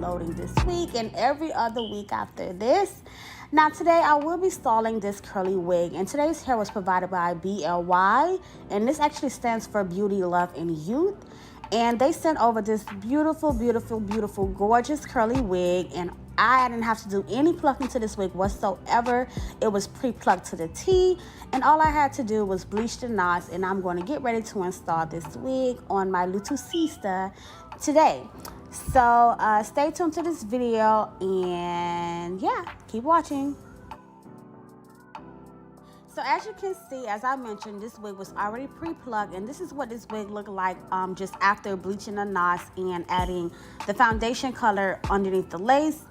uploading this week and every other week after this. Now today I will be styling this curly wig, and today's hair was provided by BLY, and this actually stands for Beauty, Love, and Youth. And they sent over this beautiful, gorgeous curly wig, and I didn't have to do any plucking to this wig whatsoever. It was pre-plucked to the T, and all I had to do was bleach the knots, and I'm going to get ready to install this wig on my little sister today. So stay tuned to this video, and yeah, keep watching. So as you can see, as I mentioned, this wig was already pre-plucked, and this is what this wig looked like just after bleaching the knots and adding the foundation color underneath the lace.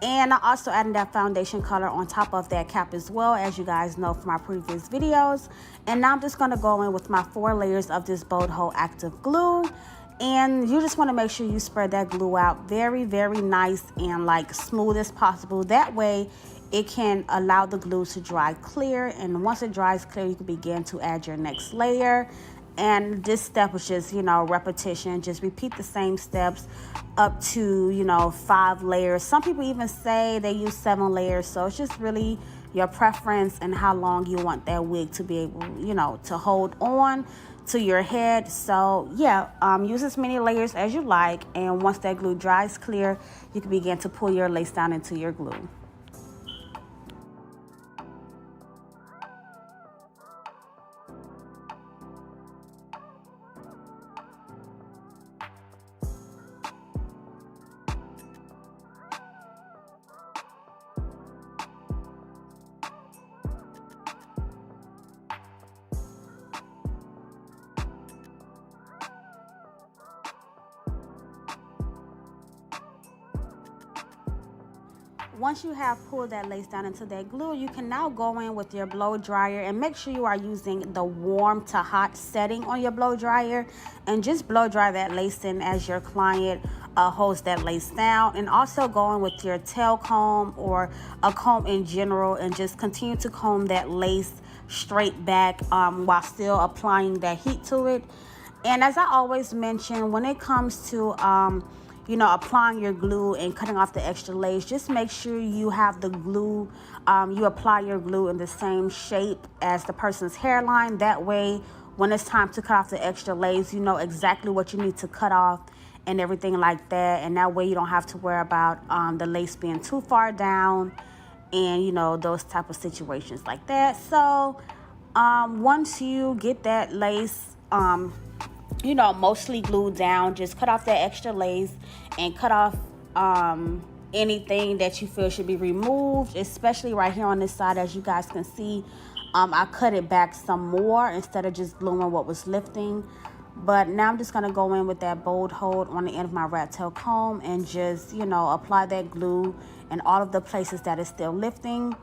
And I also added that foundation color on top of that cap as well, as you guys know from my previous videos. And now I'm just going to go in with my 4 layers of this Bold Hold active glue. And you just want to make sure you spread that glue out very nice and like smooth as possible. That way it can allow the glue to dry clear, and once it dries clear, you can begin to add your next layer. And this step is just, repetition. Just repeat the same steps up to, 5 layers. Some people even say they use 7 layers. So it's just really your preference and how long you want that wig to be able, to hold on to your head. So yeah, use as many layers as you like. And once that glue dries clear, you can begin to pull your lace down into your glue. Once you have pulled that lace down into that glue, you can now go in with your blow dryer, and make sure you are using the warm to hot setting on your blow dryer, and just blow dry that lace in as your client holds that lace down. And also go in with your tail comb or a comb in general, and just continue to comb that lace straight back while still applying that heat to it. And as I always mention, when it comes to applying your glue and cutting off the extra lace, just make sure you have the glue, you apply your glue in the same shape as the person's hairline. That way, when it's time to cut off the extra lace, you know exactly what you need to cut off and everything like that. And that way you don't have to worry about the lace being too far down and, those type of situations like that. So once you get that lace, mostly glued down, just cut off that extra lace and cut off anything that you feel should be removed, especially right here on this side. As you guys can see, I cut it back some more instead of just gluing what was lifting. But now I'm just going to go in with that Bold Hold on the end of my rat tail comb and just, apply that glue in all of the places that is still lifting.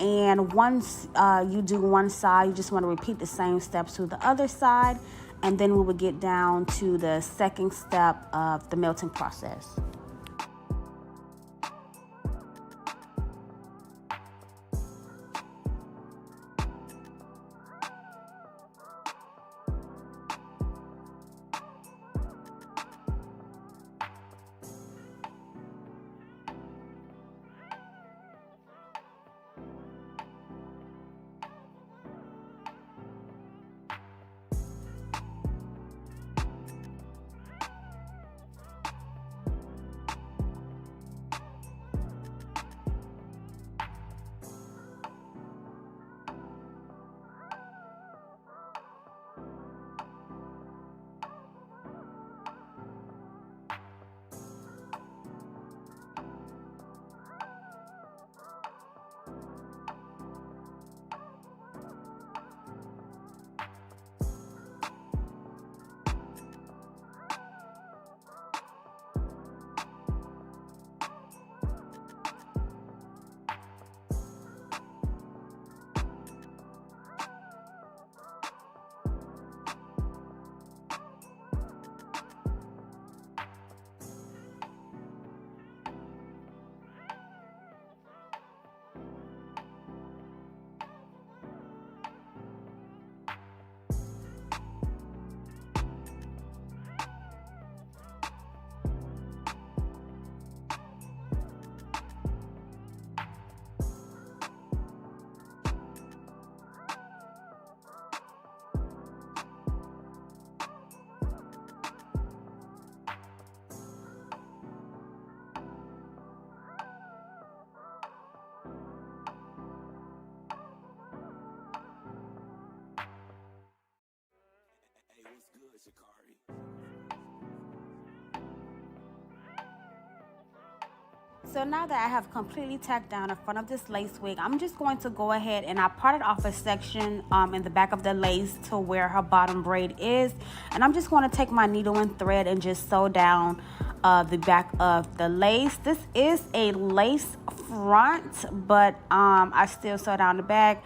And once you do one side, you just want to repeat the same steps to the other side. And then we will get down to the second step of the melting process. So now that I have completely tacked down the front of this lace wig, I'm just going to go ahead and I parted off a section in the back of the lace to where her bottom braid is. And I'm just going to take my needle and thread and just sew down the back of the lace. This is a lace front, but I still sew down the back.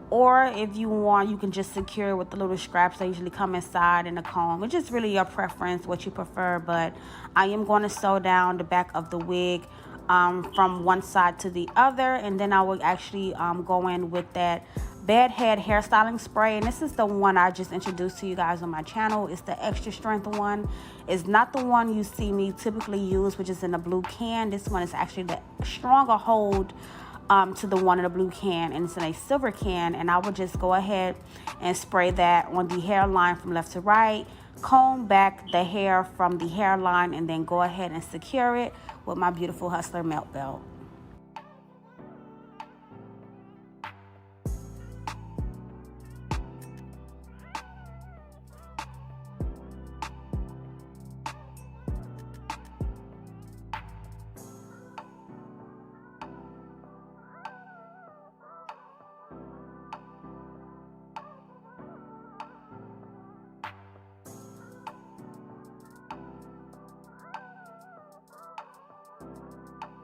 Or if you want, you can just secure it with the little scraps that usually come inside in the comb. It's just really your preference, what you prefer. But I am going to sew down the back of the wig from one side to the other, and then I will actually go in with that Bedhead hairstyling spray. And this is the one I just introduced to you guys on my channel. It's the extra strength one. It's not the one you see me typically use, which is in a blue can. This one is actually the stronger hold to the one in the blue can, and it's in a silver can. And I would just go ahead and spray that on the hairline from left to right, comb back the hair from the hairline, and then go ahead and secure it with my beautiful Hustler melt belt.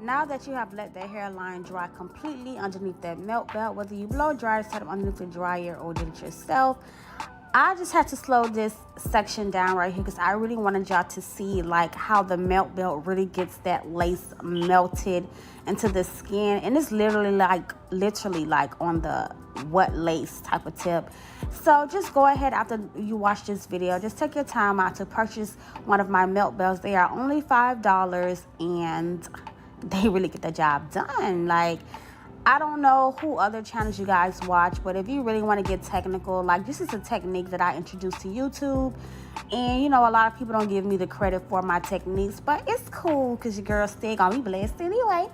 Now that you have let the hairline dry completely underneath that melt belt, whether you blow dry, set it underneath the dryer, or did it yourself, I just had to slow this section down right here because I really wanted y'all to see like how the melt belt really gets that lace melted into the skin. And it's literally like on the wet lace type of tip. So just go ahead after you watch this video, just take your time out to purchase one of my melt belts. They are only $5 and they really get the job done. Like, I don't know who other channels you guys watch, but if you really want to get technical, like this is a technique that I introduced to YouTube. And you know, a lot of people don't give me the credit for my techniques, but it's cool because your girl still gonna be blessed anyway.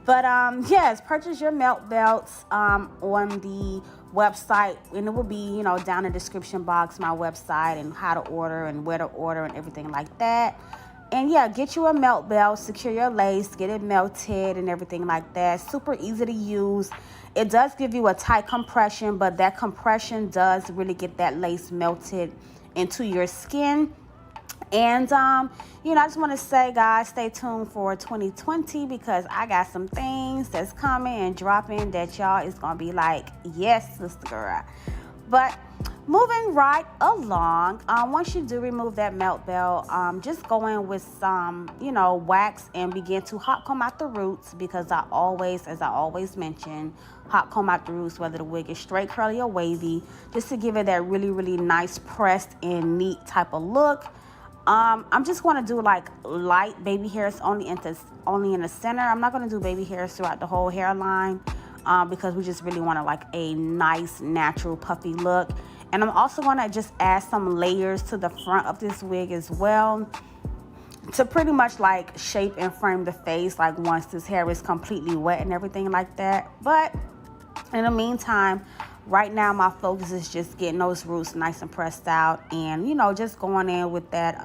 But yes, purchase your melt belts on the website, and it will be, you know, down in the description box, my website and how to order and where to order and everything like that. And yeah, get you a melt belt, secure your lace, get it melted and everything like that. Super easy to use. It does give you a tight compression, but that compression does really get that lace melted into your skin. And you know, I just want to say, guys, stay tuned for 2020 because I got some things that's coming and dropping that y'all is gonna be like, yes, sister girl. But moving right along, once you do remove that melt belt, just go in with some, you know, wax and begin to hot comb out the roots, because as I always mention, hot comb out the roots, whether the wig is straight, curly, or wavy, just to give it that really, really nice pressed and neat type of look. I'm just going to do like light baby hairs only in the center. I'm not going to do baby hairs throughout the whole hairline because we just really want like a nice, natural, puffy look. And I'm also going to just add some layers to the front of this wig as well to pretty much like shape and frame the face like once this hair is completely wet and everything like that. But in the meantime, right now my focus is just getting those roots nice and pressed out, and you know, just going in with that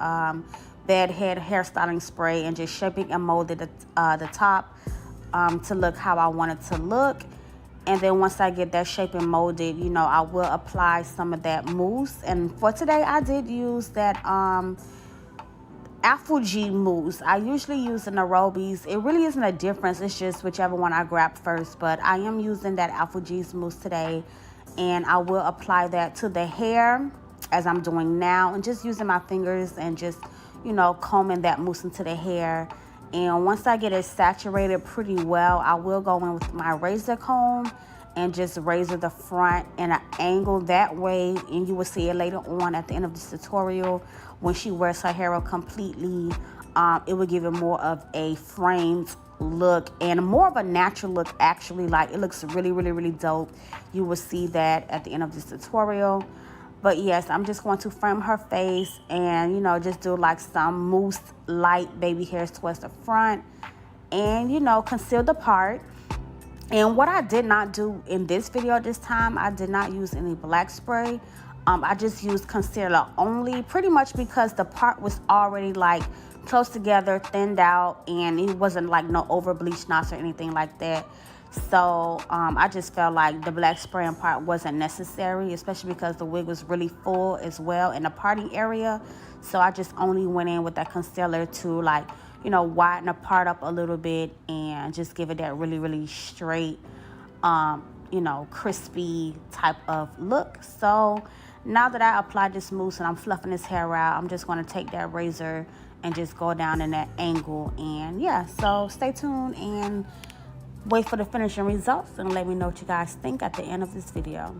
Bedhead hairstyling spray and just shaping and molding the top to look how I want it to look. And then once I get that shape and molded, you know, I will apply some of that mousse. And for today, I did use that Apple G mousse. I usually use the Nairobis. It really isn't a difference. It's just whichever one I grab first. But I am using that Apple G's mousse today. And I will apply that to the hair as I'm doing now. And just using my fingers and just, you know, combing that mousse into the hair. And once I get it saturated pretty well, I will go in with my razor comb and just razor the front in an angle that way. And you will see it later on at the end of this tutorial when she wears her hair up completely. It will give it more of a framed look and more of a natural look, actually. Like, it looks really, really, really dope. You will see that at the end of this tutorial. But yes, I'm just going to frame her face and, you know, just do like some mousse light baby hairs towards the front and, you know, conceal the part. And what I did not do in this video this time, I did not use any black spray. I just used concealer only, pretty much because the part was already like close together, thinned out, and it wasn't like no over bleach knots or anything like that. So I just felt like the black spraying part wasn't necessary, especially because the wig was really full as well in the parting area. So I just only went in with that concealer to, like, you know, widen the part up a little bit and just give it that really, really straight, you know, crispy type of look. So now that I applied this mousse and I'm fluffing this hair out, I'm just going to take that razor and just go down in that angle. And yeah, so stay tuned and wait for the finishing results and let me know what you guys think at the end of this video.